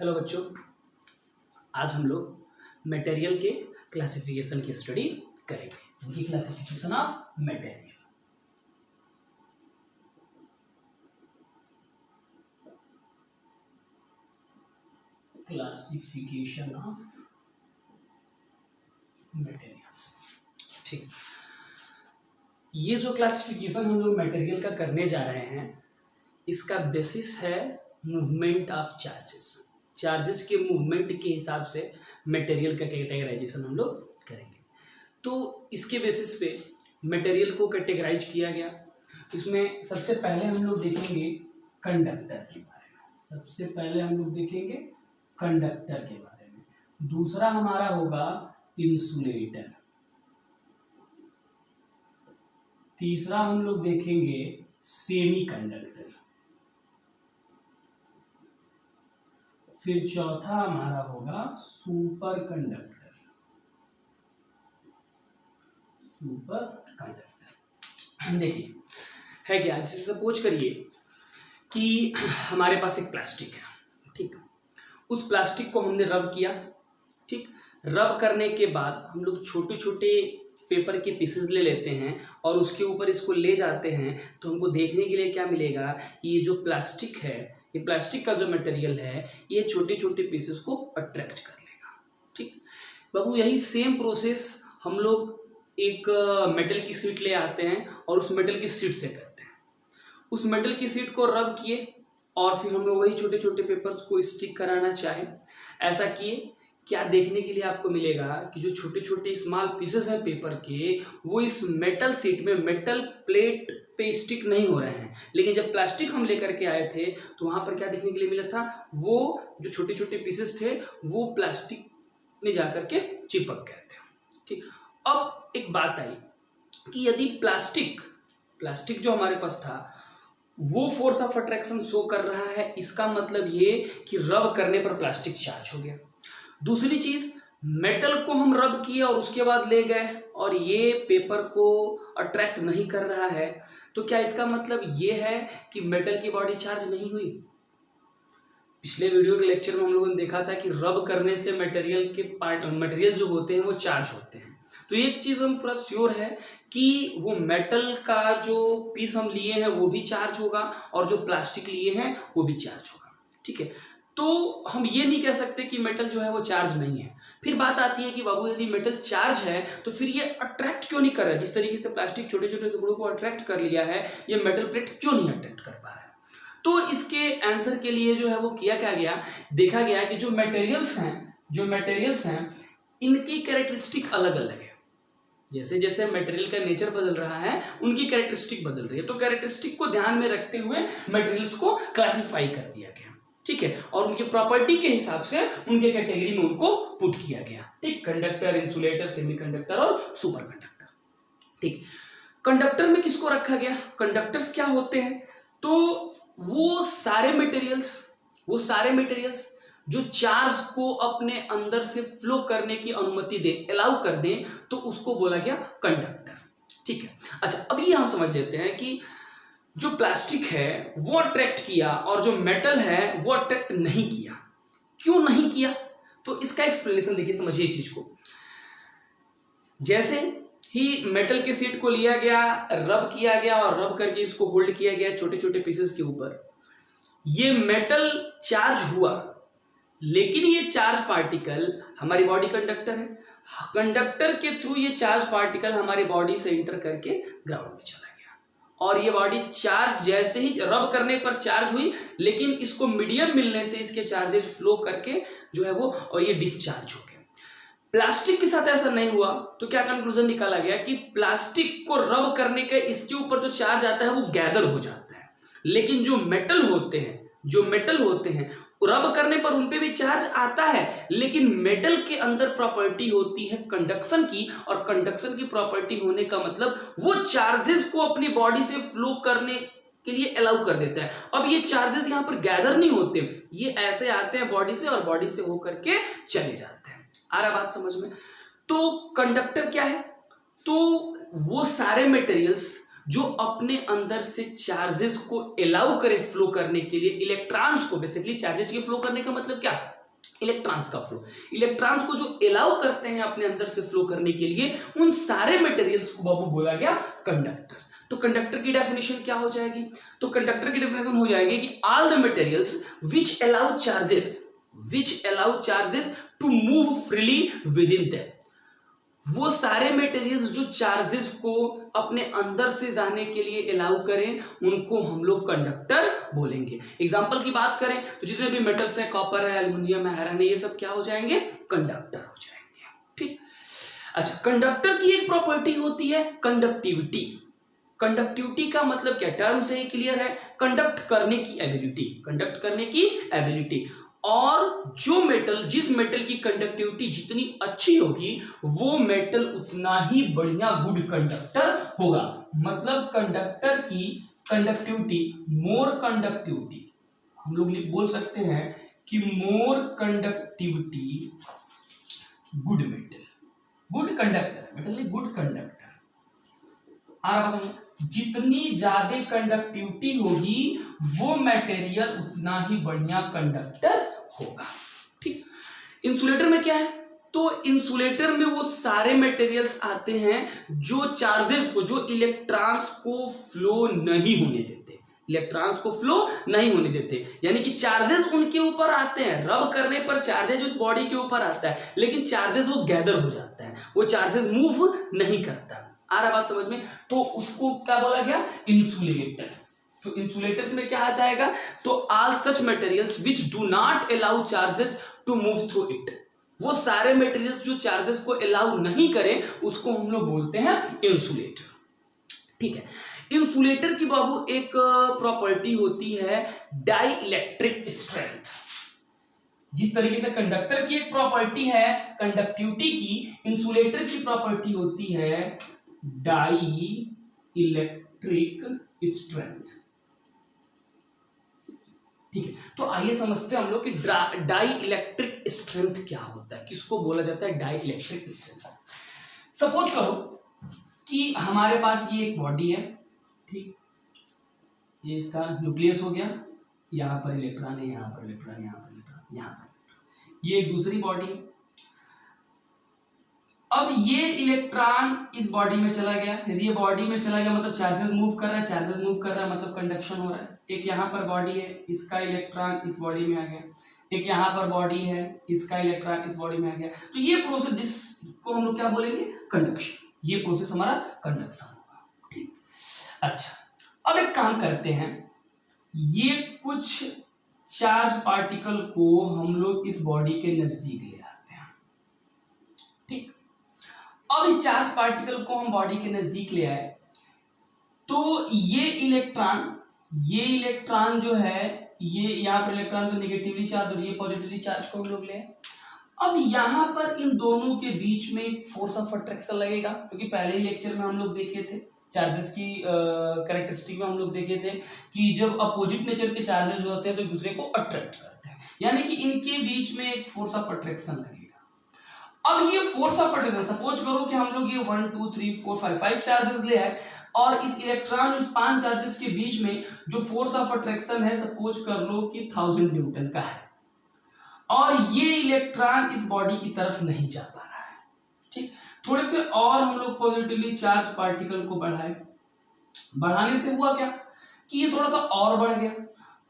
Hello बच्चों, आज हम लोग मटेरियल के क्लासिफिकेशन की स्टडी करेंगे। इनकी classification of material. Classification of materials. ठीक, ये जो क्लासिफिकेशन हम लोग मटेरियल का करने जा रहे हैं, इसका बेसिस है मूवमेंट ऑफ चार्जेस। चार्जेस के मूवमेंट के हिसाब से मटेरियल का कैटेगराइजेशन हम लोग करेंगे। तो इसके बेसिस पे मटेरियल को कैटेगराइज किया गया। इसमें सबसे पहले हम लोग देखेंगे कंडक्टर के बारे में। सबसे पहले हम लोग देखेंगे कंडक्टर के बारे में। दूसरा हमारा होगा इंसुलेटर। तीसरा हम लोग देखेंगे सेमी कंडक्टर। फिर चौथा हमारा होगा सुपर कंडक्टर। सुपर कंडक्टर देखिए है क्या, जैसे सपोज करिए कि हमारे पास एक प्लास्टिक है, ठीक। उस प्लास्टिक को हमने रब किया, ठीक। रब करने के बाद हम लोग छोटे छोटे पेपर के पीसेस ले लेते हैं और उसके ऊपर इसको ले जाते हैं। तो हमको देखने के लिए क्या मिलेगा कि ये जो प्लास्टिक है, ये प्लास्टिक का जो मटेरियल है, ये छोटे छोटे पीसेस को अट्रैक्ट कर लेगा, ठीक। बाबू यही सेम प्रोसेस हम लोग एक मेटल की शीट ले आते हैं और उस मेटल की शीट से करते हैं। उस मेटल की शीट को रब किए और फिर हम लोग वही छोटे छोटे पेपर्स को स्टिक कराना चाहे, ऐसा किए। क्या देखने के लिए आपको मिलेगा कि जो छोटे छोटे स्मॉल पीसेस हैं पेपर के, वो इस मेटल शीट में, मेटल प्लेट पे स्टिक नहीं हो रहे हैं। लेकिन जब प्लास्टिक हम लेकर के आए थे तो वहां पर क्या देखने के लिए मिला था, वो जो छोटे छोटे पीसेस थे वो प्लास्टिक में जाकर के चिपक गए थे, ठीक। अब एक बात आई कि यदि प्लास्टिक जो हमारे पास था वो फोर्स ऑफ अट्रैक्शन शो कर रहा है, इसका मतलब ये कि रब करने पर प्लास्टिक चार्ज हो गया। दूसरी चीज, मेटल को हम रब किए और उसके बाद ले गए और ये पेपर को अट्रैक्ट नहीं कर रहा है, तो क्या इसका मतलब ये है कि मेटल की बॉडी चार्ज नहीं हुई? पिछले वीडियो के लेक्चर में हम लोगों ने देखा था कि रब करने से मटेरियल जो होते हैं वो चार्ज होते हैं। तो एक चीज हम पूरा श्योर है कि वो मेटल का जो पीस हम लिए हैं वो भी चार्ज होगा और जो प्लास्टिक लिए हैं वो भी चार्ज होगा, ठीक है। तो हम ये नहीं कह सकते कि मेटल जो है वो चार्ज नहीं है। फिर बात आती है कि बाबू यदि मेटल चार्ज है तो फिर ये अट्रैक्ट क्यों नहीं कर रहा है? जिस तरीके से प्लास्टिक छोटे छोटे टुकड़ों को अट्रैक्ट कर लिया है, ये मेटल प्लेट क्यों नहीं अट्रैक्ट कर पा रहा है? तो इसके आंसर के लिए जो है वो किया क्या गया, देखा गया कि जो मटेरियल्स हैं इनकी कैरेक्टरिस्टिक अलग अलग है। जैसे जैसे मटेरियल का नेचर बदल रहा है, उनकी कैरेक्टरिस्टिक बदल रही है। तो कैरेक्टरिस्टिक को ध्यान में रखते हुए मटेरियल्स को क्लासिफाई कर दिया गया, ठीक है। और उनकी प्रॉपर्टी के हिसाब से उनके कैटेगरी में उनको पुट किया गया, ठीक। कंडक्टर, इंसुलेटर, सेमीकंडक्टर और सुपर कंडक्टर, ठीक। कंडक्टर में किसको रखा गया? कंडक्टर्स क्या होते हैं? तो वो सारे मटेरियल्स जो चार्ज को अपने अंदर से फ्लो करने की अनुमति दे, अलाउ कर दें, तो उसको बोला गया कंडक्टर, ठीक है। अच्छा, अब ये हम समझ लेते हैं कि जो प्लास्टिक है वो अट्रैक्ट किया और जो मेटल है वो अट्रैक्ट नहीं किया। क्यों नहीं किया? तो इसका एक्सप्लेनेशन देखिए, समझिए इस चीज को। जैसे ही मेटल के शीट को लिया गया, रब किया गया और रब करके इसको होल्ड किया गया छोटे छोटे पीसेस के ऊपर, ये मेटल चार्ज हुआ, लेकिन ये चार्ज पार्टिकल, हमारी बॉडी कंडक्टर है, कंडक्टर के थ्रू ये चार्ज पार्टिकल हमारी बॉडी से इंटर करके ग्राउंड में चला गया और ये बॉडी चार्ज जैसे ही रब करने पर चार्ज हुई, लेकिन इसको मीडियम मिलने से इसके चार्जेस फ्लो करके जो है वो और ये डिस्चार्ज हो गया। प्लास्टिक के साथ ऐसा नहीं हुआ। तो क्या कंक्लूजन निकाला गया कि प्लास्टिक को रब करने के इसके ऊपर जो चार्ज आता है वो गैदर हो जाता है, लेकिन जो मेटल होते हैं रब करने पर उनपे भी चार्ज आता है, लेकिन मेटल के अंदर प्रॉपर्टी होती है कंडक्शन की, और कंडक्शन की प्रॉपर्टी होने का मतलब वो चार्जेस को अपनी बॉडी से फ्लो करने के लिए अलाउ कर देता है। अब ये चार्जेस यहाँ पर गैदर नहीं होते, ये ऐसे आते हैं बॉडी से और बॉडी से होकर के चले जाते हैं। आ रहा बात समझ में? तो कंडक्टर क्या है? तो वो सारे मटेरियल्स जो अपने अंदर से चार्जेस को अलाउ करे फ्लो करने के लिए, इलेक्ट्रॉन्स को, बेसिकली चार्जेस के फ्लो करने का मतलब क्या, इलेक्ट्रॉन्स का फ्लो, इलेक्ट्रॉन्स को जो अलाउ करते हैं अपने अंदर से फ्लो करने के लिए, उन सारे मटेरियल्स को बाबू बोला गया कंडक्टर। तो कंडक्टर की डेफिनेशन क्या हो जाएगी, तो कंडक्टर की डेफिनेशन हो जाएगी कि all the materials which allow charges to move freely within them, वो सारे मटेरियल्स जो चार्जेस को अपने अंदर से जाने के लिए अलाउ करें, उनको हम लोग कंडक्टर बोलेंगे। एग्जांपल की बात करें तो जितने भी मेटल्स हैं, कॉपर है, एल्युमिनियम है, आयरन है, ये सब क्या हो जाएंगे, कंडक्टर हो जाएंगे। ठीक, अच्छा, कंडक्टर की एक प्रॉपर्टी होती है कंडक्टिविटी। कंडक्टिविटी का मतलब क्या, टर्म से ही क्लियर है, कंडक्ट करने की एबिलिटी। और जो मेटल, जिस मेटल की कंडक्टिविटी जितनी अच्छी होगी, वो मेटल उतना ही बढ़िया गुड कंडक्टर होगा। मतलब कंडक्टर की कंडक्टिविटी, मोर कंडक्टिविटी, हम लोग बोल सकते हैं कि more conductivity good metal, good conductor, metal नहीं गुड कंडक्टर। जितनी ज्यादा कंडक्टिविटी होगी वो मटेरियल उतना ही बढ़िया कंडक्टर होगा। ठीक, इंसुलेटर में क्या है, तो इंसुलेटर में वो सारे मटेरियल्स आते हैं जो चार्जेस को, जो इलेक्ट्रॉन्स को फ्लो नहीं होने देते, यानी कि चार्जेस उनके ऊपर आते हैं, रब करने पर चार्जेस उस बॉडी के ऊपर आता है, लेकिन चार्जेस वो गैदर हो जाता है, वो चार्जेस मूव नहीं करता। आ रहा बात समझ में, तो उसको क्या बोला गया, इंसुलेटर। तो इंसुलेटर्स में क्या आ जाएगा, तो all such materials which do not allow charges to move through it, वो सारे मटेरियल्स जो चार्जेस को अलाउ नहीं करें, उसको हम लोग बोलते हैं इंसुलेटर। ठीक है, इंसुलेटर की बाबू एक प्रॉपर्टी होती है डाई इलेक्ट्रिक स्ट्रेंथ। जिस तरीके से कंडक्टर की एक प्रॉपर्टी है कंडक्टिविटी की, इंसुलेटर की प्रॉपर्टी होती है डाई इलेक्ट्रिक स्ट्रेंथ। ठीक है, तो आइए समझते हैं हम लोग कि डाई इलेक्ट्रिक स्ट्रेंथ क्या होता है, किसको बोला जाता है डाई इलेक्ट्रिक स्ट्रेंथ। सपोज करो कि हमारे पास ये एक बॉडी है, ठीक, ये इसका न्यूक्लियस हो गया, यहां पर इलेक्ट्रॉन है, यहां पर इलेक्ट्रॉन, यहां पर इलेक्ट्रॉन, यहां पर, ये एक दूसरी बॉडी है। अब ये इलेक्ट्रॉन इस बॉडी में चला गया, यदि ये बॉडी में चला गया मतलब चार्जेस मूव कर रहा है, मतलब कंडक्शन हो रहा है। एक यहाँ पर बॉडी है, इसका इलेक्ट्रॉन इस बॉडी में आ गया, एक यहाँ पर बॉडी है, इसका इलेक्ट्रॉन इस बॉडी में आ गया। तो ये प्रोसेस, जिसको हम लोग क्या बोलेंगे, कंडक्शन, ये प्रोसेस हमारा कंडक्शन होगा। ठीक, अच्छा, अब एक काम करते हैं, ये कुछ चार्ज पार्टिकल को हम लोग इस बॉडी के नजदीक ले आते हैं। ठीक, अब इस चार्ज पार्टिकल को हम बॉडी के नजदीक ले आए, तो ये इलेक्ट्रॉन जो है, ये यहाँ पर इलेक्ट्रॉन तो नेगेटिवली चार्ज और ये पॉजिटिवली चार्ज को हम लोग ले आए। अब यहाँ पर इन दोनों के बीच में एक फोर्स ऑफ अट्रैक्शन लगेगा, क्योंकि पहले ही लेक्चर में हम लोग देखे थे, चार्जेस की कैरेक्टरिस्टिक में हम लोग देखे थे कि जब अपोजिट नेचर के चार्जेस होते हैं तो एक दूसरे को अट्रैक्ट करते हैं, यानी कि इनके बीच में एक फोर्स ऑफ अट्रैक्शन लगेगा। अब ये फोर्स ऑफ अट्रैक्शन, सपोज करो कि हम लोग ये 1 2 3 4 5 चार्जेस ले आए, और इस इलेक्ट्रॉन, इस 5 चार्जेस के बीच में जो फोर्स ऑफ अट्रैक्शन है, सपोज कर लो कि 1000 न्यूटन का है, और ये इलेक्ट्रॉन इस बॉडी की तरफ नहीं जा पा रहा है। ठीक, थोड़े से और हम लोग पॉजिटिवली चार्ज पार्टिकल को बढ़ाने से हुआ क्या कि ये थोड़ा सा और बढ़ गया,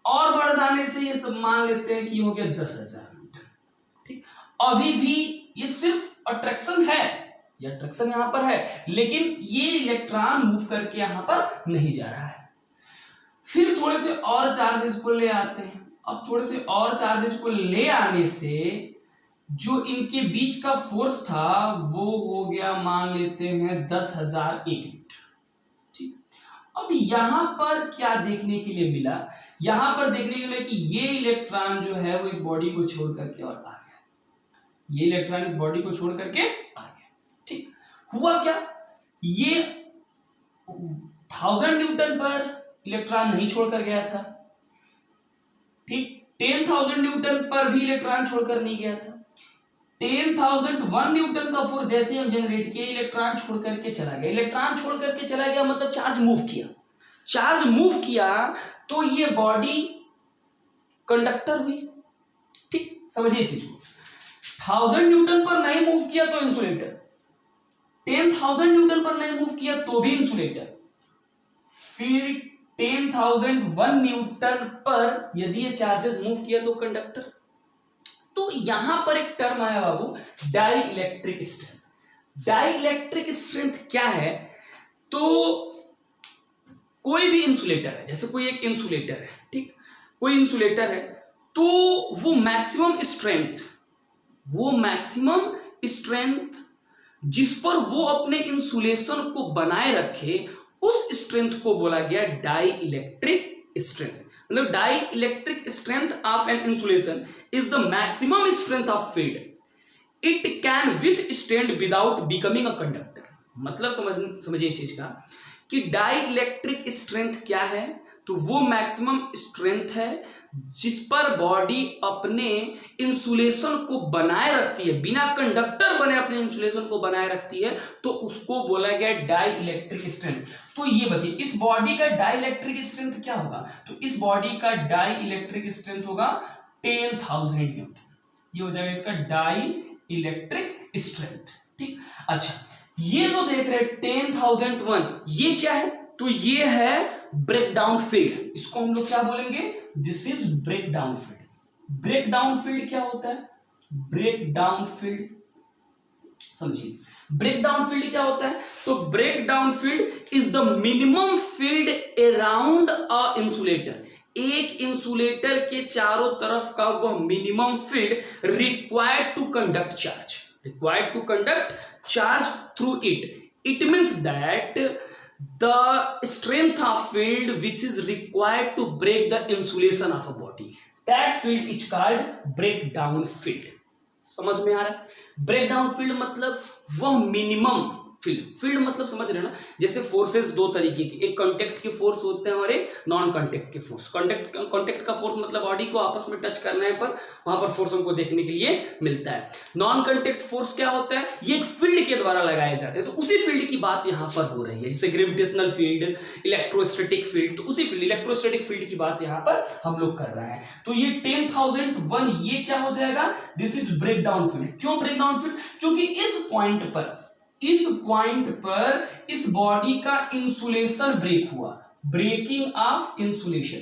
और बढ़ जाने से ये सब मान लेते हैं कि हो गया 10,000 न्यूटन। ठीक, अभी भी ये सिर्फ अट्रैक्शन है, ये अट्रैक्शन यहां पर है, लेकिन ये इलेक्ट्रॉन मूव करके यहां पर नहीं जा रहा है। फिर थोड़े से और चार्जेस को ले आते हैं। अब थोड़े से और चार्जेस को ले आने से जो इनके बीच का फोर्स था वो हो गया, मान लेते हैं 10,000 न्यूटन। ठीक, अब यहां पर क्या देखने के लिए मिला, यहां पर देखने के लिए मिला कि ये इलेक्ट्रॉन जो है वो इस बॉडी को छोड़ करके और आ गया, ये इलेक्ट्रॉन इस बॉडी को छोड़ करके आ गया। ठीक, हुआ क्या, ये 1000 न्यूटन पर इलेक्ट्रॉन नहीं छोड़कर गया था, ठीक, 10,000 न्यूटन पर भी इलेक्ट्रॉन छोड़कर नहीं गया था, 10,001 न्यूटन का फोर्स जैसे हम जनरेट किए, इलेक्ट्रॉन छोड़ करके चला गया। इलेक्ट्रॉन छोड़ करके चला गया मतलब चार्ज मूव किया। चार्ज मूव किया तो ये बॉडी कंडक्टर हुई। ठीक, समझिए चीज को। 1000 न्यूटन पर नहीं मूव किया तो इंसुलेटर, 10,000 न्यूटन पर नहीं मूव किया तो भी इंसुलेटर, फिर 10,001 न्यूटन पर यदि ये चार्जेस मूव किया तो कंडक्टर। तो यहां पर एक टर्म आया बाबू, dielectric strength. Dielectric strength क्या है? तो कोई भी इंसुलेटर है, जैसे कोई एक इंसुलेटर है, ठीक, कोई इंसुलेटर है तो वो मैक्सिमम स्ट्रेंथ जिस पर वो अपने इंसुलेशन को बनाए रखे, उस स्ट्रेंथ को बोला गया डाई इलेक्ट्रिक स्ट्रेंथ। मतलब dielectric strength of an insulation is the maximum strength of field it can withstand without becoming a conductor. मतलब समझिए इस चीज का कि डाई इलेक्ट्रिक स्ट्रेंथ क्या है? तो वो मैक्सिमम स्ट्रेंथ है जिस पर बॉडी अपने इंसुलेशन को बनाए रखती है, बिना कंडक्टर बने अपने इंसुलेशन को बनाए रखती है, तो उसको बोला गया डाई इलेक्ट्रिक स्ट्रेंथ। तो ये बताइए इस बॉडी का डाई इलेक्ट्रिक स्ट्रेंथ क्या होगा? तो इस बॉडी का डाई इलेक्ट्रिक स्ट्रेंथ होगा 10,000 न्यूटन। ये हो जाएगा इसका डाई इलेक्ट्रिक स्ट्रेंथ। ठीक, अच्छा ये जो देख रहे हैं 10,001, ये क्या है? तो ये है ब्रेकडाउन फील्ड। इसको हम लोग क्या बोलेंगे? This is breakdown field. Breakdown field क्या होता है? ब्रेकडाउन फील्ड समझिए, ब्रेकडाउन फील्ड क्या होता है? तो breakdown field is the minimum field around a insulator. एक इंसुलेटर के चारों तरफ का वह minimum field required to conduct charge through it. It means that the strength of field which is required to break the insulation of a body, that field is called breakdown field। समझ में आ रहा है? Breakdown field मतलब वह minimum field मतलब समझ रहे हो ना? जैसे फोर्सेस दो तरीके की, एक कांटेक्ट के फोर्स होते हैं और एक नॉन कांटेक्ट के फोर्स। कांटेक्ट का फोर्स मतलब बॉडी को आपस में टच करने पर वहां पर फोर्स हमको देखने के लिए मिलता है। नॉन कांटेक्ट फोर्स क्या होता है? ये एक फील्ड के द्वारा लगाए जाते हैं। तो उसी फील्ड की बात यहाँ पर हो रही है, जैसे ग्रेविटेशनल फील्ड, इलेक्ट्रोस्टैटिक फील्ड। तो उसी फील्ड, इलेक्ट्रोस्टैटिक फील्ड की बात यहाँ पर हम लोग कर रहे हैं। तो ये 10,001 ये क्या हो जाएगा? This is breakdown field. क्यों ब्रेकडाउन फील्ड? क्योंकि इस पॉइंट पर इस बॉडी का इंसुलेशन ब्रेक हुआ। ब्रेकिंग ऑफ इंसुलेशन,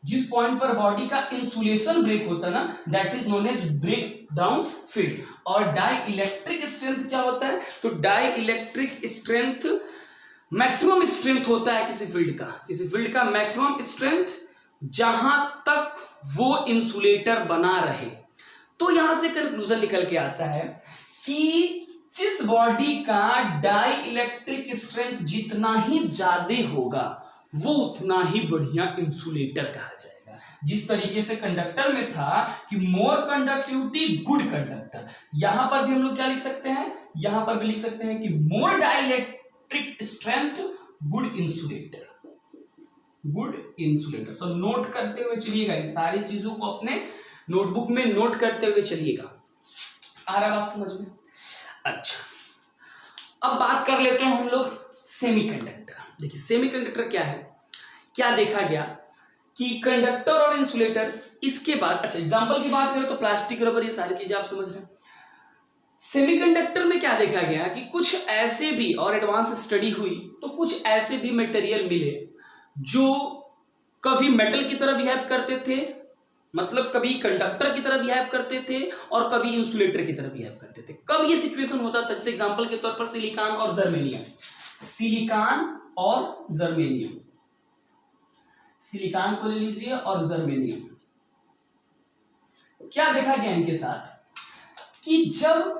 जिस पॉइंट पर बॉडी का इंसुलेशन ब्रेक होता है ना, that is known as breakdown field. और डाई इलेक्ट्रिक स्ट्रेंथ क्या होता है? तो dielectric strength maximum strength होता है किसी फील्ड का मैक्सिमम स्ट्रेंथ जहां तक वो इंसुलेटर बना रहे। तो यहां से कंक्लूजन निकल के आता है कि जिस बॉडी का डाई इलेक्ट्रिक स्ट्रेंथ जितना ही ज्यादा होगा वो उतना ही बढ़िया इंसुलेटर कहा जाएगा। जिस तरीके से कंडक्टर में था कि मोर कंडक्टिविटी गुड कंडक्टर, यहां पर भी हम लोग क्या लिख सकते हैं? यहां पर भी लिख सकते हैं कि more dielectric strength good insulator. सब नोट करते हुए चलिएगा, इन सारी चीजों को अपने नोटबुक में नोट करते हुए चलिएगा। आ रहा बात समझ में? अच्छा, अब बात कर लेते हैं हम लोग सेमीकंडक्टर। देखिए सेमीकंडक्टर क्या है, क्या देखा गया कि कंडक्टर और इंसुलेटर, इसके बाद अच्छा एग्जांपल की बात करें तो प्लास्टिक, रबर, ये सारी चीजें आप समझ रहे हैं। सेमीकंडक्टर में क्या देखा गया कि कुछ ऐसे भी, और एडवांस स्टडी हुई तो कुछ ऐसे भी मटेरियल मिले जो कभी मेटल की तरह बिहेव करते थे, मतलब कभी कंडक्टर की तरह बिहेव करते थे और कभी इंसुलेटर की तरह बिहेव करते थे। कब ये सिचुएशन होता था? जैसे एग्जांपल के तौर पर सिलिकॉन और जर्मेनियम। सिलिकॉन को ले लीजिए और जर्मेनियम। क्या देखा गया इनके साथ कि जब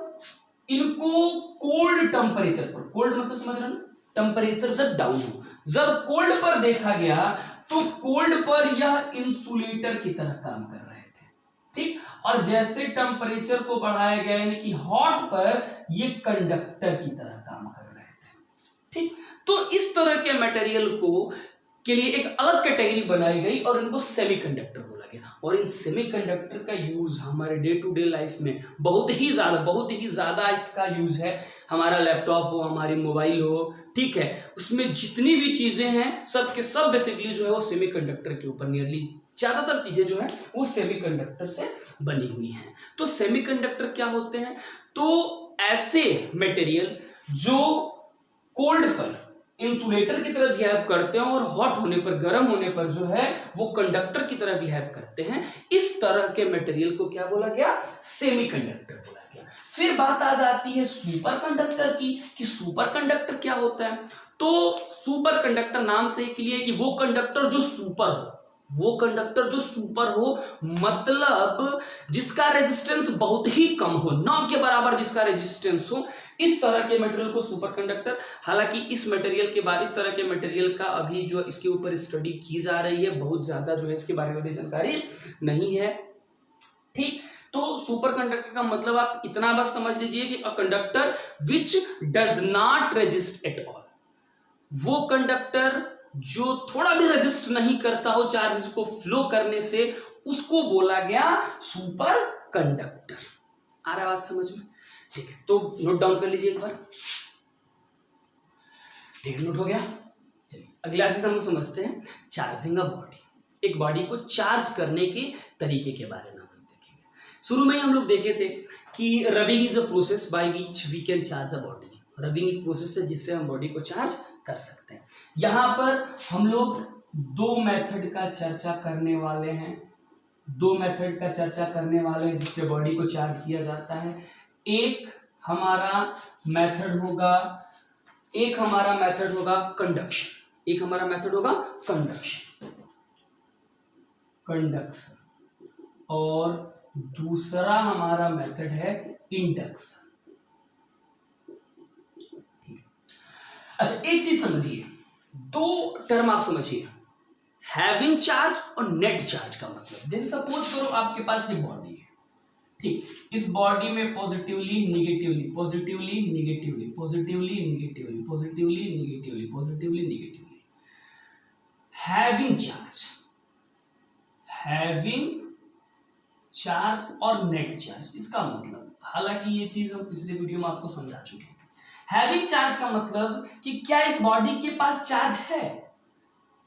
इनको कोल्ड टेम्परेचर पर, कोल्ड मतलब समझ रहे हैं, टेम्परेचर जब डाउन हो, जब कोल्ड पर देखा गया तो कोल्ड पर यह इंसुलेटर की तरह काम कर रहे थे। ठीक, और जैसे टेम्परेचर को बढ़ाया गया यानी कि हॉट पर ये कंडक्टर की तरह काम कर रहे थे। ठीक, तो इस तरह के मटेरियल को के लिए एक अलग कैटेगरी बनाई गई और इनको सेमीकंडक्टर बोला गया। और इन सेमीकंडक्टर का यूज हमारे डे टू डे लाइफ में बहुत ही ज़्यादा इसका यूज है। हमारा लैपटॉप हो, हमारी मोबाइल हो, ठीक है, उसमें जितनी भी चीज़ें हैं सब के सब बेसिकली जो है वो सेमीकंडक्टर के ऊपर, नियरली ज़्यादातर चीज़ें जो है वो सेमीकंडक्टर से बनी हुई हैं। तो सेमीकंडक्टर क्या होते हैं? तो ऐसे मटेरियल जो कोल्ड पर इंसुलेटर की तरह बिहेव करते हैं और हॉट होने पर, गर्म होने पर जो है वो कंडक्टर की तरह बिहेव करते हैं, इस तरह के मटेरियल को क्या बोला गया? सेमीकंडक्टर बोला गया। फिर बात आ जाती है सुपर कंडक्टर की, कि सुपर कंडक्टर क्या होता है? तो सुपर कंडक्टर नाम से के लिए कि वो कंडक्टर जो सुपर हो, वो कंडक्टर जो सुपर हो मतलब जिसका रेजिस्टेंस बहुत ही कम हो, ना के बराबर जिसका रेजिस्टेंस हो, इस तरह के मटेरियल को सुपर कंडक्टर। हालांकि इस मटेरियल के बाद, इस तरह के मटेरियल का अभी जो इसके ऊपर स्टडी की जा रही है, बहुत ज्यादा जो है इसके बारे में भी जानकारी नहीं है, ठीक। तो सुपर कंडक्टर का मतलब आप इतना बस समझ लीजिए कि a conductor which does not resist at all, वो कंडक्टर जो थोड़ा भी रेजिस्ट नहीं करता हो चार्जेस को फ्लो करने से, उसको बोला गया सुपर कंडक्टर। आ रहा है बात समझ में? ठीक है, तो नोट डाउन कर लीजिए एक बार। ठीक है, नोट हो गया। चलिए अगला चीज हम लोग समझते हैं, चार्जिंग अ बॉडी। एक बॉडी को चार्ज करने के तरीके के बारे में हम लोग देखेंगे। शुरू में ही हम लोग देखे थे कि rubbing is a process by which we can charge a body. Rubbing एक प्रोसेस है जिससे हम बॉडी को चार्ज कर सकते हैं। यहां पर हम लोग दो मेथड का चर्चा करने वाले हैं, जिससे बॉडी को चार्ज किया जाता है। एक हमारा मेथड होगा कंडक्शन, और दूसरा हमारा मेथड है इंडक्शन। अच्छा, एक चीज समझिए, दो टर्म आप समझिए, हैविंग चार्ज और नेट चार्ज का मतलब। जैसे सपोज करो आपके पास ये बॉडी है, ठीक, इस बॉडी में पॉजिटिवली निगेटिवली हैविंग चार्ज और नेट चार्ज। इसका मतलब, हालांकि ये चीज हम पिछले वीडियो में आपको समझा चुके हैं। हैविंग चार्ज का मतलब कि क्या इस बॉडी के पास चार्ज है,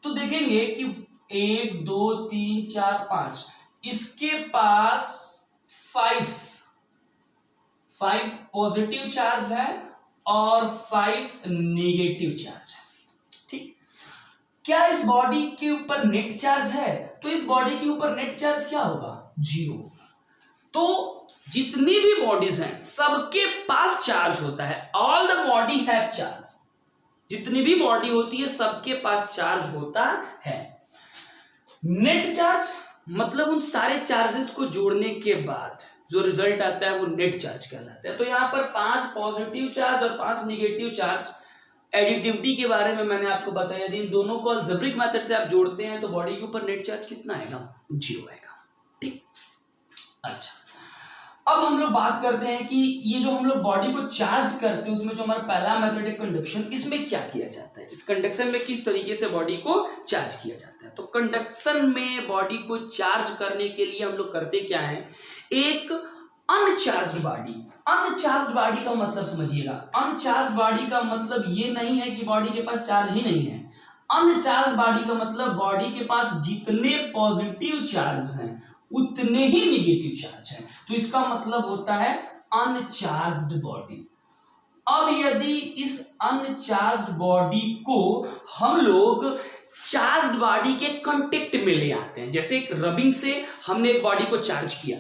तो देखेंगे कि 1 2 3 4 5, इसके पास 5 पॉजिटिव चार्ज है और 5 नेगेटिव चार्ज है, ठीक। क्या इस बॉडी के ऊपर नेट चार्ज है? तो इस बॉडी के ऊपर नेट चार्ज क्या होगा? 0 होगा। तो जितनी भी बॉडीज हैं सबके पास चार्ज होता है, all the body have charge. जितनी भी बॉडी होती है सबके पास चार्ज होता है। नेट चार्ज मतलब उन सारे चार्जेस को जोड़ने के बाद जो रिजल्ट आता है वो नेट चार्ज कहलाता है। तो यहाँ पर 5 पॉजिटिव चार्ज और 5 नेगेटिव चार्ज, एडिटिविटी के बारे में मैंने आपको बताया। यदि इन दोनों को अलजेब्रिक मेथड से आप जोड़ते हैं तो बॉडी के ऊपर नेट चार्ज कितना आएगा? 0 आएगा, ठीक। अच्छा, अब हम लोग बात करते हैं कि ये जो हम लोग बॉडी को चार्ज करते हैं उसमें जो हमारा पहला मेथड है कंडक्शन, इसमें क्या किया जाता है? इस कंडक्शन में किस तरीके से बॉडी को चार्ज किया जाता है? तो कंडक्शन में बॉडी को चार्ज करने के लिए हम लोग करते क्या है, एक अनचार्ज बॉडी का मतलब समझिएगा। अनचार्ज बॉडी का मतलब ये नहीं है कि बॉडी के पास चार्ज ही नहीं है। अनचार्ज बॉडी का मतलब बॉडी के पास जितने पॉजिटिव चार्ज हैं उतने ही नेगेटिव चार्ज है, तो इसका मतलब होता है अनचार्ज्ड बॉडी। अब यदि इस अनचार्ज्ड बॉडी को हम लोग चार्ज्ड बॉडी के कांटेक्ट में ले आते हैं, जैसे रबिंग से हमने एक बॉडी को चार्ज किया,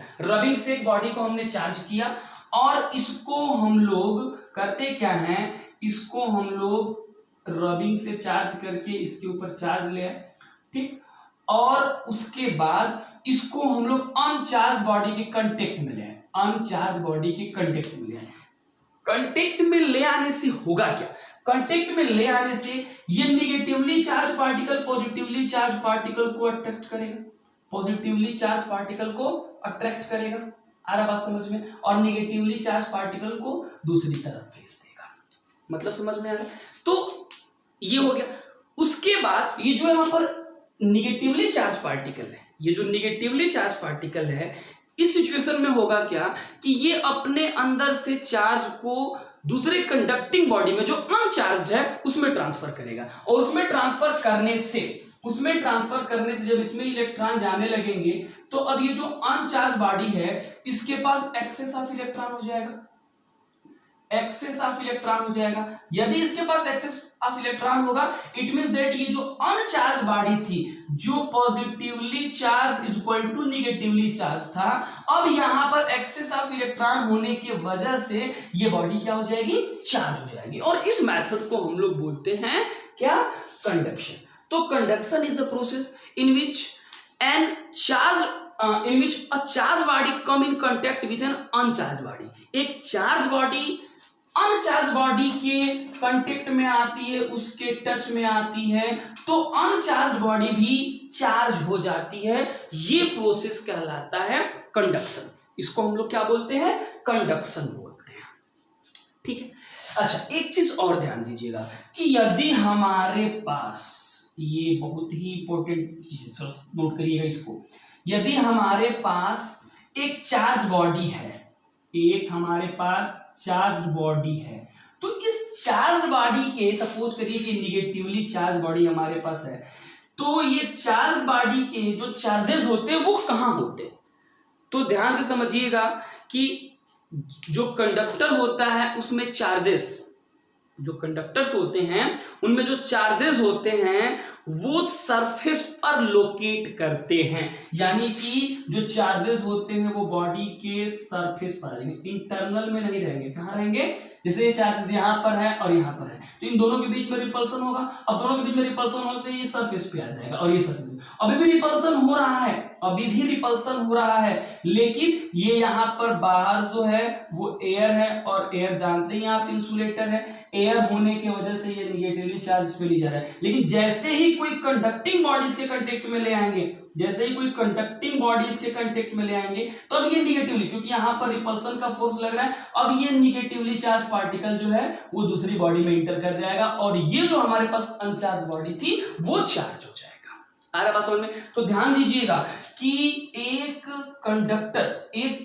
और इसको हम लोग करते क्या हैं, इसको हम लोग रबिंग से चार्ज करके इसके ऊपर चार्ज ले आए, ठीक, और उसके बाद इसको हम लोग अनचार्ज बॉडी के कांटेक्ट में ले आए। कांटेक्ट में ले आने से होगा क्या? कांटेक्ट में ले आने से ये negatively charge particle positively charge particle को अट्रैक्ट करेगा, आ रहा बात समझ में, और निगेटिवली चार्ज पार्टिकल को दूसरी तरफ भेज देगा। मतलब समझ में आ रहा है? तो ये हो गया। उसके बाद ये जो यहाँ पर निगेटिवली चार्ज पार्टिकल है, ये जो निगेटिवली चार्ज पार्टिकल है, इस सिचुएशन में होगा क्या कि ये अपने अंदर से चार्ज को दूसरे कंडक्टिंग बॉडी में जो अनचार्ज है उसमें ट्रांसफर करेगा, और उसमें ट्रांसफर करने से जब इसमें इलेक्ट्रॉन जाने लगेंगे तो अब ये जो अनचार्ज बॉडी है इसके पास एक्सेस ऑफ इलेक्ट्रॉन हो जाएगा, यदि इसके पास एक्सेस ऑफ इलेक्ट्रॉन होगा इट मींस दैट ये जो अनचार्ज बॉडी थी, जो positively charge is equal to negatively charge था, अब यहां पर एक्सेस ऑफ इलेक्ट्रॉन होने की वजह से ये बॉडी क्या हो जाएगी, चार्ज हो जाएगी, और इस मेथड को हम लोग बोलते हैं क्या, कंडक्शन। तो conduction is a process in which a charged body come in contact with an uncharged body। एक चार्ज बॉडी अनचार्ज बॉडी के कांटेक्ट में आती है, उसके टच में आती है, तो अनचार्ज बॉडी भी चार्ज हो जाती है, ये प्रोसेस कहलाता है कंडक्शन। इसको हम लोग क्या बोलते हैं, कंडक्शन बोलते हैं, ठीक है। अच्छा, एक चीज और ध्यान दीजिएगा कि यदि हमारे पास, ये बहुत ही इंपॉर्टेंट चीज नोट करिएगा इसको, यदि हमारे पास एक चार्ज बॉडी है, चार्ज बॉडी है, तो इस चार्ज बॉडी के, सपोज करिए कि निगेटिवली चार्ज बॉडी हमारे पास है, तो ये चार्ज बॉडी के जो चार्जेस होते हैं वो कहाँ होते हैं, तो ध्यान से समझिएगा कि जो कंडक्टर होता है उसमें चार्जेस, जो कंडक्टर्स होते हैं उनमें जो चार्जेस होते हैं वो सरफेस पर लोकेट करते हैं, यानी कि जो चार्जेस होते हैं वो बॉडी के सरफेस पर रहेंगे, इंटरनल में नहीं रहेंगे। कहाँ रहेंगे, जैसे ये चार्जेस यहाँ पर है और यहाँ पर है, तो इन दोनों के बीच में रिपल्सन होगा, अब दोनों के बीच में रिपल्सन होने से ये सरफेस पे आ जाएगा, और ये सरफेस अभी भी रिपल्सन हो रहा है, लेकिन ये यहाँ पर बाहर जो है वो एयर है, और एयर जानते ही आप इंसुलेटर है, एयर होने की वजह से ये निगेटिवली चार्ज पे ले जा रहा है, लेकिन जैसे ही कोई कंडक्टिंग बॉडीज के कांटेक्ट में ले आएंगे, तो अब ये निगेटिवली, क्योंकि यहाँ पर रिपल्सन का फोर्स लग रहा है, अब ये निगेटिवली चार्ज पार्टिकल जो है वो दूसरी बॉडी में इंटर कर जाएगा, और ये जो हमारे पास अनचार्ज बॉडी थी वो चार्ज हो जाएगा। आ रहा बात समझ में? तो ध्यान दीजिएगा कि एक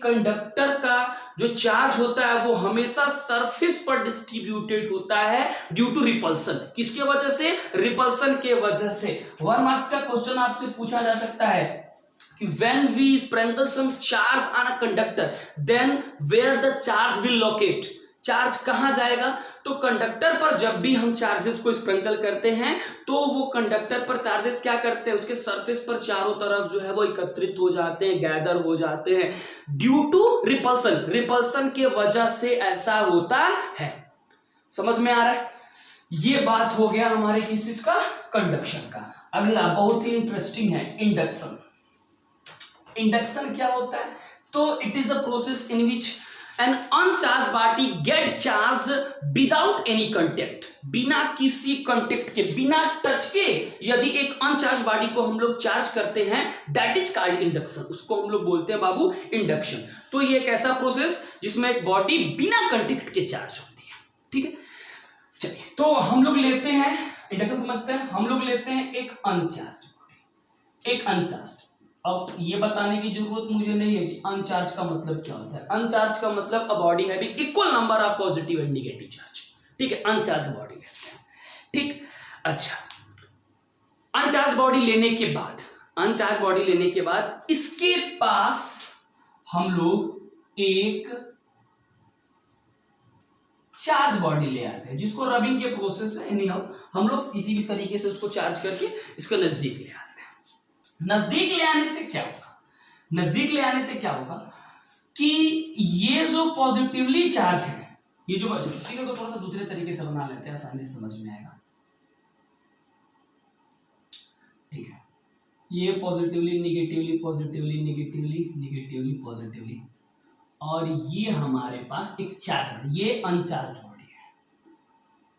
कंडक्टर का जो चार्ज होता है वो हमेशा सरफेस पर डिस्ट्रीब्यूटेड होता है ड्यू टू रिपल्सन। किसके वजह से? रिपल्सन के वजह से। 1 मार्क्स का क्वेश्चन आपसे पूछा जा सकता है कि when we sprinkle some charge on a conductor then where the charge will locate, charge कहां जाएगा? तो कंडक्टर पर जब भी हम चार्जेस को स्प्रिंकल करते हैं तो वो कंडक्टर पर चार्जेस क्या करते हैं, उसके सरफेस पर चारों तरफ जो है वो एकत्रित हो जाते हैं, गैदर हो जाते हैं ड्यू टू रिपल्सन के वजह से ऐसा होता है। समझ में आ रहा है? ये बात हो गया हमारे किस चीज का, कंडक्शन का। अगला बहुत ही इंटरेस्टिंग है, इंडक्शन। इंडक्शन क्या होता है? तो it is a process in which an uncharged party get charge without any contact, बिना किसी कंटेक्ट के, बिना टच के यदि एक अनचार्ज बॉडी को हम लोग चार्ज करते हैं दैट इज कॉल्ड इंडक्शन। उसको हम लोग बोलते हैं बाबू इंडक्शन। तो ये एक ऐसा प्रोसेस जिसमें एक बॉडी बिना कंटेक्ट के चार्ज होती है। ठीक है, चलिए तो हम लोग लेते हैं इंडक्शन, समझते हैं। हम लोग लेते हैं एक अनचार्ज बॉडी, एक अनचार्ज। अब ये बताने की जरूरत मुझे नहीं है कि अनचार्ज का मतलब क्या होता है। अनचार्ज का मतलब a body having equal number of positive and negative charge. ठीक है, अनचार्ज बॉडी कहते हैं। ठीक, अच्छा, अनचार्ज बॉडी लेने के बाद इसके पास हम लोग एक चार्ज बॉडी ले आते हैं जिसको रबिंग के प्रोसेस से हम लोग किसी भी तरीके से उसको चार्ज करके इसके नजदीक ले आते हैं। नजदीक ले आने से क्या होगा कि ये जो पॉजिटिवली चार्ज है, ये जो फिगर को थोड़ा सा दूसरे तरीके से बना लेते हैं, आसानी से समझ में आएगा। ठीक है, ये पॉजिटिवली निगेटिवली और ये हमारे पास एक चार्ज, ये अनचार्ज बॉडी है,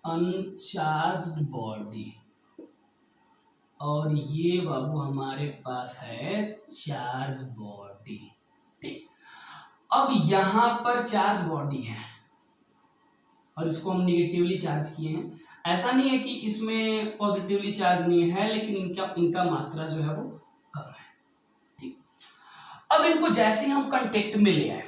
अनचार्ज बॉडी, और ये बाबू हमारे पास है चार्ज बॉडी। ठीक, अब यहां पर चार्ज बॉडी है और इसको हम निगेटिवली चार्ज किए हैं। ऐसा नहीं है कि इसमें पॉजिटिवली चार्ज नहीं है, लेकिन इनका मात्रा जो है वो कम है। ठीक, अब इनको जैसे ही हम कांटेक्ट में ले आए,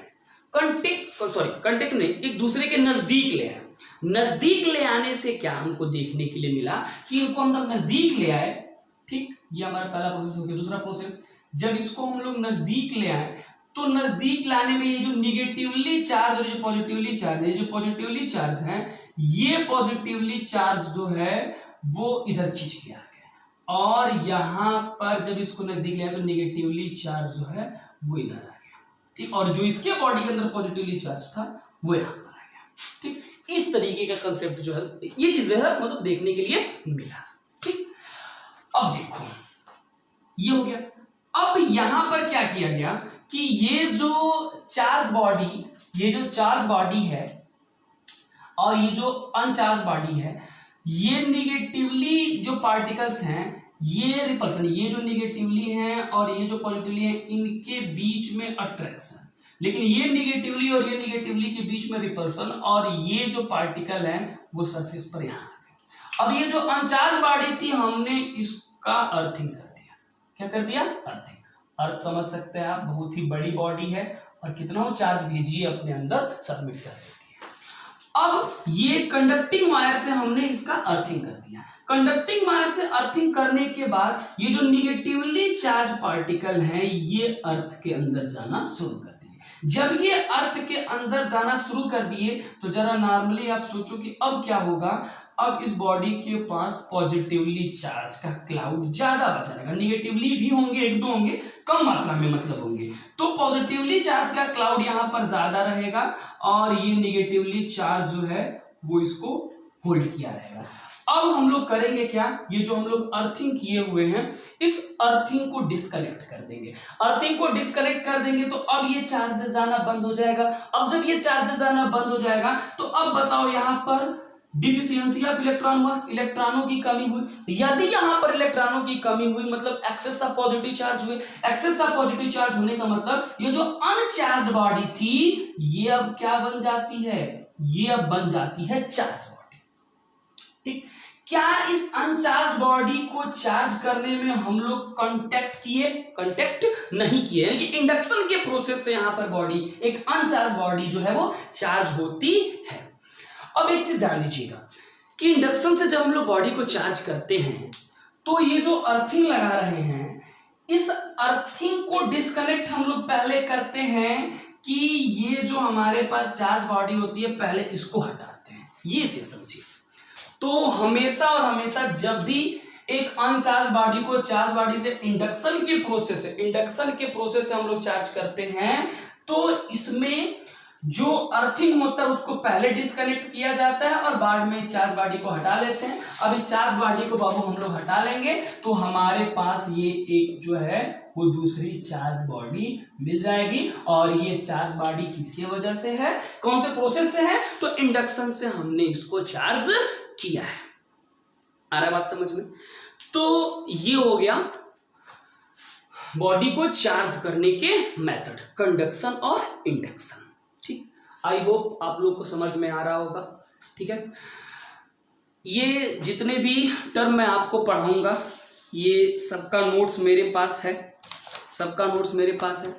कांटेक्ट में एक दूसरे के नजदीक ले आए, नजदीक ले आने से क्या हमको देखने के लिए मिला कि इनको हम नजदीक ले आए। ठीक, ये हमारा पहला प्रोसेस हो गया। दूसरा प्रोसेस, जब इसको हम लोग नजदीक ले आए तो नजदीक लाने में ये जो निगेटिवली चार्ज और जो पॉजिटिवली चार्ज है, जो पॉजिटिवली चार्ज है, ये पॉजिटिवली चार्ज जो है वो इधर खींच के आ गया, और यहां पर जब इसको नजदीक ले आए तो निगेटिवली चार्ज जो है वो इधर आ गया। ठीक, और जो इसके बॉडी के अंदर पॉजिटिवली चार्ज था वो यहां पर आ गया। ठीक, इस तरीके का कंसेप्ट जो है, ये चीजें है मतलब देखने के लिए मिला। ठीक, अब देखो ये हो गया। अब यहां पर क्या किया गया कि ये जो चार्ज बॉडी है और ये जो अनचार्ज बॉडी है, ये निगेटिवली जो पार्टिकल्स हैं, ये रिपल्सन, ये जो निगेटिवली हैं और ये जो पॉजिटिवली हैं, इनके बीच में अट्रैक्शन, लेकिन ये निगेटिवली और ये निगेटिवली के बीच में रिपल्सन, और ये जो पार्टिकल है वो सरफेस पर यहाँ आ गए। अब ये जो अनचार्ज बॉडी थी, हमने इसका अर्थिंग कर दिया। क्या कर दिया? अर्थिंग। अर्थ समझ सकते हैं आप, बहुत ही बड़ी बॉडी है और कितना चार्ज भेजिए अपने अंदर सबमिट कर देती है। अब ये कंडक्टिंग वायर से हमने इसका अर्थिंग कर दिया। कंडक्टिंग वायर से अर्थिंग करने के बाद ये जो निगेटिवली चार्ज पार्टिकल हैं, ये अर्थ के अंदर जाना शुरू कर दिए। जब ये अर्थ के अंदर जाना शुरू कर दिए तो जरा नॉर्मली आप सोचो कि अब क्या होगा। अब इस बॉडी के पास पॉजिटिवली चार्ज का क्लाउड ज्यादा बचा रहेगा, निगेटिवली भी होंगे, एक दो होंगे, कम मात्रा में मतलब होंगे, तो पॉजिटिवली चार्ज का क्लाउड यहाँ पर ज्यादा रहेगा और ये निगेटिवली चार्ज जो है वो इसको होल्ड किया रहेगा। अब हम लोग करेंगे क्या, ये जो हम लोग अर्थिंग किए हुए हैं, इस अर्थिंग को डिस्कनेक्ट कर देंगे। अर्थिंग को डिस्कनेक्ट कर देंगे तो अब ये चार्जेस आना बंद हो जाएगा। अब जब ये चार्जेस आना बंद हो जाएगा तो अब बताओ यहाँ पर डिफिशियंसी ऑफ इलेक्ट्रॉन हुआ, इलेक्ट्रॉनों की कमी हुई। यदि यहां पर इलेक्ट्रॉनों की कमी हुई मतलब एक्सेस ऑफ पॉजिटिव चार्ज हुए। एक्सेस ऑफ पॉजिटिव चार्ज होने का मतलब ये जो अनचार्ज बॉडी थी, ये अब क्या बन जाती है, ये अब बन जाती है चार्ज बॉडी। ठीक, क्या इस अनचार्ज बॉडी को चार्ज करने में हम लोग कांटेक्ट नहीं किए, यानी कि इंडक्शन के प्रोसेस से यहां पर बॉडी, एक अनचार्ज बॉडी जो है वो चार्ज होती है। अब एक चीज ध्यान दीजिएगा कि इंडक्शन से जब हम लोग बॉडी को चार्ज करते हैं तो ये जो अर्थिंग लगा रहे हैं, इस अर्थिंग को डिस्कनेक्ट हम लोग पहले करते हैं कि ये जो हमारे पास चार्ज बॉडी होती है पहले इसको हटाते हैं। ये चीज समझिए। तो हमेशा और हमेशा जब भी एक अनचार्ज बॉडी को चार्ज बॉडी से इंडक्शन के प्रोसेस से हम लोग चार्ज करते हैं तो इसमें जो अर्थिंग होता है उसको पहले डिस्कनेक्ट किया जाता है और बाद में चार्ज बॉडी को हटा लेते हैं। अब इस चार्ज बॉडी को बाबू हम लोग हटा लेंगे तो हमारे पास ये एक जो है वो दूसरी चार्ज बॉडी मिल जाएगी। और ये चार्ज बॉडी किसकी वजह से है, कौन से प्रोसेस से है, तो इंडक्शन से हमने इसको चार्ज किया है। आ रहा है बात समझ में? तो ये हो गया बॉडी को चार्ज करने के मेथड, कंडक्शन और इंडक्शन। ठीक, आई होप आप लोग को समझ में आ रहा होगा। ठीक है, ये जितने भी टर्म मैं आपको पढ़ाऊंगा ये सबका नोट्स मेरे पास है।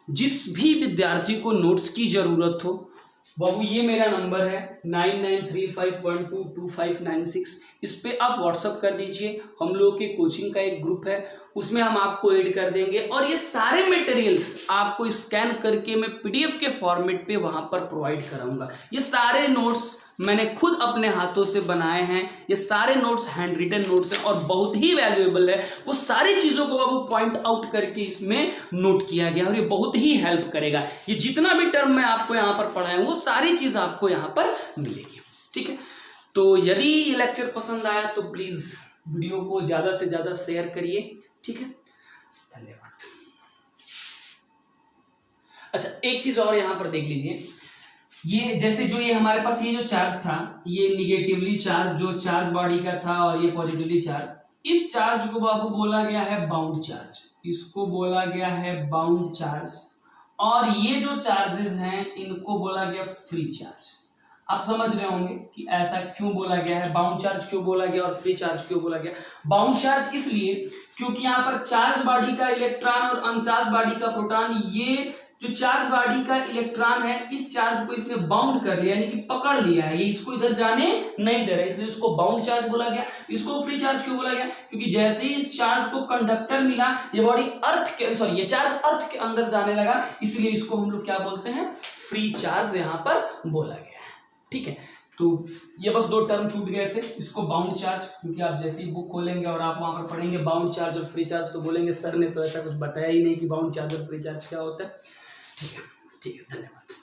जिस भी विद्यार्थी को नोट्स की जरूरत हो बाबू, ये मेरा नंबर है 9935122596। इस पे आप व्हाट्सअप कर दीजिए। हम लोग के कोचिंग का एक ग्रुप है, उसमें हम आपको ऐड कर देंगे और ये सारे मटेरियल्स आपको स्कैन करके मैं पीडीएफ के फॉर्मेट पे वहां पर प्रोवाइड कराऊंगा। ये सारे नोट्स मैंने खुद अपने हाथों से बनाए हैं। ये सारे नोट्स हैंड रिटन नोट्स हैं और बहुत ही वैल्यूएबल है। वो सारी चीज़ों को अब पॉइंट आउट करके इसमें नोट किया गया और ये बहुत ही हेल्प करेगा। ये जितना भी टर्म मैं आपको यहाँ पर पढ़ाया वो सारी चीज़ आपको यहाँ पर मिलेगी। ठीक है, तो यदि ये लेक्चर पसंद आया तो प्लीज़ वीडियो को ज़्यादा से ज़्यादा शेयर करिए। ठीक है, धन्यवाद। अच्छा, एक चीज़ और यहाँ पर देख लीजिए। ये जैसे जो ये हमारे पास ये जो चार्ज था, ये निगेटिवली चार्ज जो चार्ज बॉडी का था और ये पॉजिटिवली चार्ज, इस चार्ज को बाबू बोला गया है बाउंड चार्ज, इसको बोला गया है बाउंड चार्ज। और ये जो चार्जेस हैं इनको बोला गया फ्री चार्ज। आप समझ रहे होंगे कि ऐसा क्यों बोला गया है, बाउंड चार्ज क्यों बोला गया और फ्री चार्ज क्यों बोला गया। बाउंड चार्ज इसलिए क्योंकि यहाँ पर चार्ज बॉडी का इलेक्ट्रॉन और अनचार्ज बॉडी का प्रोटॉन, ये जो चार्ज बॉडी का इलेक्ट्रॉन है इस चार्ज को इसने बाउंड कर लिया, यानी कि पकड़ लिया है, ये इसको इधर जाने नहीं दे रहा है, इसलिए इसको बाउंड चार्ज बोला गया। इसको फ्री चार्ज क्यों बोला गया, क्योंकि जैसे ही इस चार्ज को कंडक्टर मिला, ये बॉडी ये चार्ज अर्थ के अंदर जाने लगा, इसलिए इसको हम लोग क्या बोलते हैं, फ्री चार्ज यहाँ पर बोला गया है। ठीक है, तो ये बस दो टर्म छूट गए थे। इसको बाउंड चार्ज, क्योंकि आप जैसे ही बुक खोलेंगे और आप वहां पर पढ़ेंगे बाउंड चार्ज और फ्री चार्ज, तो बोलेंगे सर ने तो ऐसा कुछ बताया ही नहीं कि बाउंड चार्ज और फ्री चार्ज क्या होता है। ठीक है, धन्यवाद।